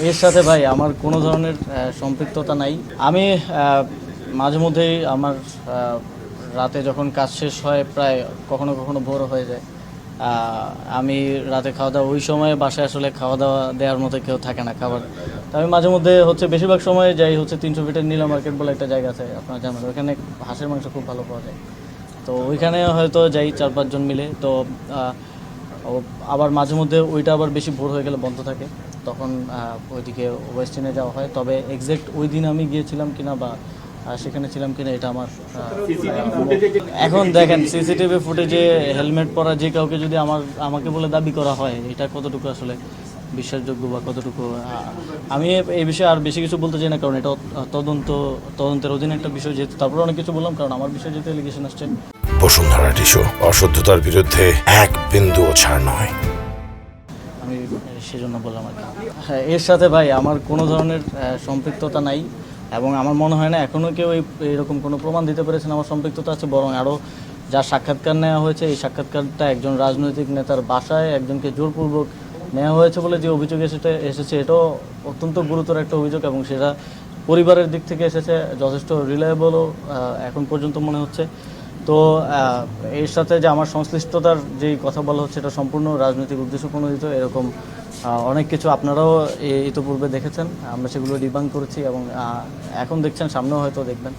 এর সাথে ভাই আমার কোনো ধরনের সম্পৃক্ততা নাই। আমি মাঝে মধ্যেই আমার রাতে যখন কাজ শেষ হয় প্রায় কখনো কখনো ভোর হয়ে যায়, আমি রাতে খাওয়া দাওয়া ওই সময় বাসায় আসলে খাওয়া দাওয়া দেওয়ার মতো কেউ থাকে না খাবার। তো আমি মাঝে মধ্যে বেশিরভাগ সময় যাই 300 ফিটের নীলা মার্কেট বলে একটা জায়গা আছে, আপনারা জানেন, ওইখানে হাঁসের মাংস খুব ভালো পাওয়া যায়। তো ওইখানে হয়তো যাই 4-5 জন মিলে। তো আবার মাঝে মধ্যে ওইটা আবার বেশি ভোর হয়ে গেলে বন্ধ থাকে, তখন ওইদিকে ওয়েস্টিনে যাওয়া হয়। তবে এক্স্যাক্ট ওই দিন আমি গিয়েছিলাম কিনা বা সেখানে ছিলাম কিনা এটা আমার এখন দেখেন সিসিটিভি ফুটেজে হেলমেট পরা যে কাউকে যদি আমাকে বলে দাবি করা হয়, এটা কতটুকু আসলে বিশ্বাসযোগ্য বা কতটুকু আমি এই বিষয়ে আর বেশি কিছু বলতে চাই না, কারণ এটা তদন্তের অধীনে একটা বিষয়, যেহেতু তারপরে অনেক কিছু বললাম, কারণ আমার বিষয়ে যেহেতু এলিগেশন আসছে। বসুন্ধরা টিস্যু, অশুদ্ধতার বিরুদ্ধে এক বিন্দুও ছাড় নয়। আমি সেজন্য বললাম আর কি। হ্যাঁ, এর সাথে ভাই আমার কোনো ধরনের সম্পৃক্ততা নাই, এবং আমার মনে হয় না এখনও কেউ এরকম কোনো প্রমাণ দিতে পেরেছেন আমার সম্পৃক্ততা আছে। বরং আরও যা সাক্ষাৎকার নেওয়া হয়েছে, এই সাক্ষাৎকারটা একজন রাজনৈতিক নেতার বাসায় একজনকে জোরপূর্বক নেওয়া হয়েছে বলে যে অভিযোগ এসেছে, এটাও অত্যন্ত গুরুতর একটা অভিযোগ, এবং সেটা পরিবারের দিক থেকে এসেছে, যথেষ্ট রিলায়েবলও এখন পর্যন্ত মনে হচ্ছে। তো এর সাথে যে আমার সংশ্লিষ্টতার যেই কথা বলা হচ্ছে, এটা সম্পূর্ণ রাজনৈতিক উদ্দেশ্য প্রণোদিত। এরকম অনেক কিছু আপনারাও ইতিপূর্বে দেখেছেন, আমরা সেগুলো ডিবাঙ্ক করেছি, এবং এখন দেখছেন, সামনেও হয়তো দেখবেন।